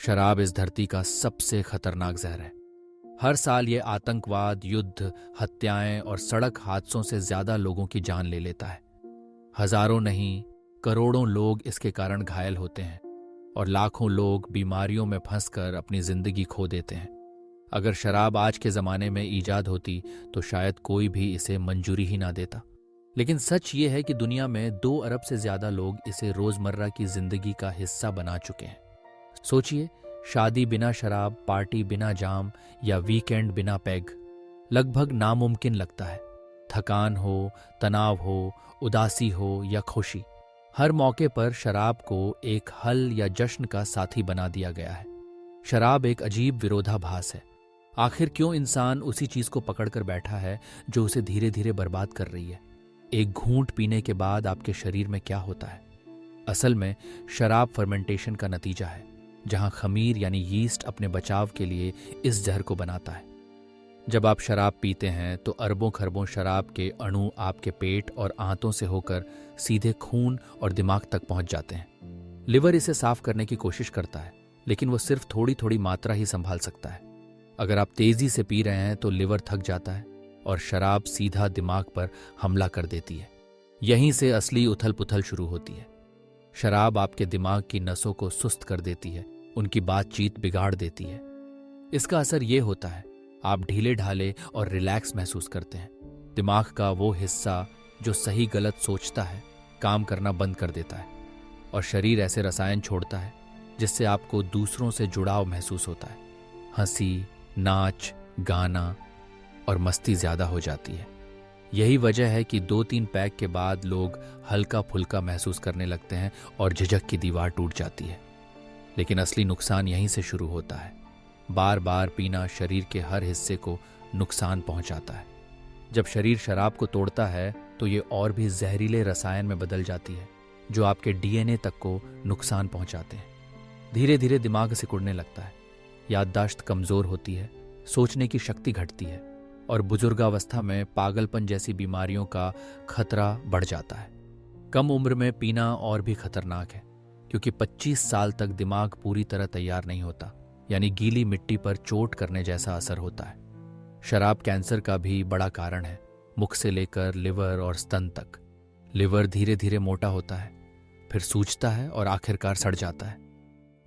शराब इस धरती का सबसे खतरनाक जहर है। हर साल ये आतंकवाद, युद्ध, हत्याएं और सड़क हादसों से ज्यादा लोगों की जान ले लेता है। हजारों नहीं, करोड़ों लोग इसके कारण घायल होते हैं और लाखों लोग बीमारियों में फंसकर अपनी जिंदगी खो देते हैं। अगर शराब आज के जमाने में ईजाद होती तो शायद कोई भी इसे मंजूरी ही ना देता। लेकिन सच ये है कि दुनिया में 2 अरब से ज्यादा लोग इसे रोजमर्रा की जिंदगी का हिस्सा बना चुके हैं। सोचिए, शादी बिना शराब, पार्टी बिना जाम या वीकेंड बिना पैग लगभग नामुमकिन लगता है। थकान हो, तनाव हो, उदासी हो या खुशी, हर मौके पर शराब को एक हल या जश्न का साथी बना दिया गया है। शराब एक अजीब विरोधाभास है। आखिर क्यों इंसान उसी चीज को पकड़कर बैठा है जो उसे धीरे धीरे बर्बाद कर रही है? एक घूंट पीने के बाद आपके शरीर में क्या होता है? असल में शराब फर्मेंटेशन का नतीजा है, जहां खमीर यानी यीस्ट अपने बचाव के लिए इस जहर को बनाता है। जब आप शराब पीते हैं तो अरबों खरबों शराब के अणु आपके पेट और आंतों से होकर सीधे खून और दिमाग तक पहुंच जाते हैं। लिवर इसे साफ करने की कोशिश करता है, लेकिन वो सिर्फ थोड़ी थोड़ी मात्रा ही संभाल सकता है। अगर आप तेजी से पी रहे हैं तो लिवर थक जाता है और शराब सीधा दिमाग पर हमला कर देती है। यहीं से असली उथल पुथल शुरू होती है। शराब आपके दिमाग की नसों को सुस्त कर देती है, उनकी बातचीत बिगाड़ देती है। इसका असर ये होता है, आप ढीले ढाले और रिलैक्स महसूस करते हैं। दिमाग का वो हिस्सा जो सही गलत सोचता है काम करना बंद कर देता है और शरीर ऐसे रसायन छोड़ता है जिससे आपको दूसरों से जुड़ाव महसूस होता है। हंसी, नाच, गाना और मस्ती ज्यादा हो जाती है। यही वजह है कि 2-3 पैक के बाद लोग हल्का फुल्का महसूस करने लगते हैं और झिझक की दीवार टूट जाती है। लेकिन असली नुकसान यहीं से शुरू होता है। बार बार पीना शरीर के हर हिस्से को नुकसान पहुंचाता है। जब शरीर शराब को तोड़ता है तो ये और भी जहरीले रसायन में बदल जाती है जो आपके डीएनए तक को नुकसान पहुंचाते हैं। धीरे धीरे दिमाग सिकुड़ने लगता है, याददाश्त कमजोर होती है, सोचने की शक्ति घटती है और बुजुर्गावस्था में पागलपन जैसी बीमारियों का खतरा बढ़ जाता है। कम उम्र में पीना और भी खतरनाक है क्योंकि 25 साल तक दिमाग पूरी तरह तैयार नहीं होता, यानी गीली मिट्टी पर चोट करने जैसा असर होता है। शराब कैंसर का भी बड़ा कारण है, मुख से लेकर लिवर और स्तन तक। लिवर धीरे धीरे मोटा होता है, फिर सूजता है और आखिरकार सड़ जाता है,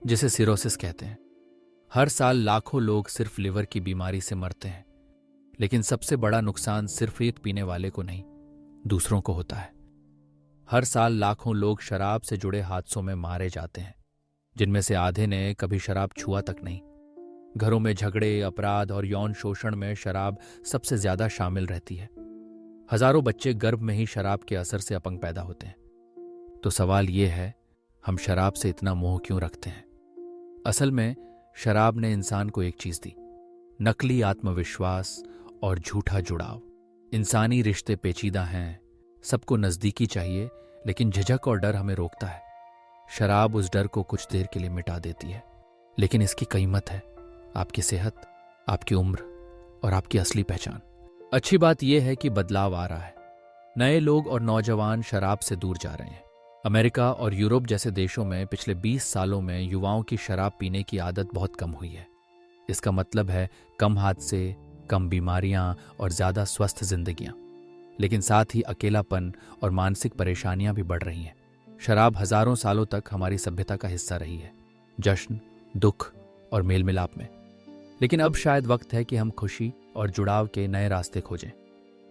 जिसे सिरोसिस कहते हैं। हर साल लाखों लोग सिर्फ लिवर की बीमारी से मरते हैं, लेकिन सबसे बड़ा नुकसान सिर्फ एक पीने वाले को नहीं, दूसरों को होता है। हर साल लाखों लोग शराब से जुड़े हादसों में मारे जाते हैं, जिनमें से आधे ने कभी शराब छुआ तक नहीं। घरों में झगड़े, अपराध और यौन शोषण में शराब सबसे ज्यादा शामिल रहती है। हजारों बच्चे गर्भ में ही शराब के असर से अपंग पैदा होते हैं। तो सवाल यह है, हम शराब से इतना मोह क्यों रखते हैं? असल में शराब ने इंसान को एक चीज दी, नकली आत्मविश्वास और झूठा जुड़ाव। इंसानी रिश्ते पेचीदा हैं, सबको नजदीकी चाहिए, लेकिन झिझक और डर हमें रोकता है। शराब उस डर को कुछ देर के लिए मिटा देती है, लेकिन इसकी कीमत है आपकी सेहत, आपकी उम्र और आपकी असली पहचान। अच्छी बात यह है कि बदलाव आ रहा है। नए लोग और नौजवान शराब से दूर जा रहे हैं। अमेरिका और यूरोप जैसे देशों में पिछले 20 सालों में युवाओं की शराब पीने की आदत बहुत कम हुई है। इसका मतलब है कम हादसे, कम बीमारियां और ज्यादा स्वस्थ जिंदगियां। लेकिन साथ ही अकेलापन और मानसिक परेशानियां भी बढ़ रही हैं। शराब हजारों सालों तक हमारी सभ्यता का हिस्सा रही है, जश्न, दुख और मेल मिलाप में। लेकिन अब शायद वक्त है कि हम खुशी और जुड़ाव के नए रास्ते खोजें,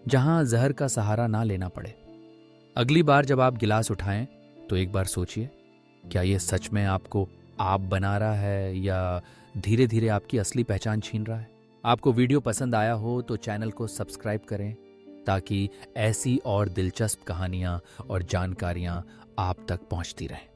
जहां जहर का सहारा ना लेना पड़े। अगली बार जब आप गिलास उठाएं तो एक बार सोचिए, क्या ये सच में आपको आप बना रहा है या धीरे धीरे आपकी असली पहचान छीन रहा है? आपको वीडियो पसंद आया हो तो चैनल को सब्सक्राइब करें ताकि ऐसी और दिलचस्प कहानियां और जानकारियां आप तक पहुंचती रहें।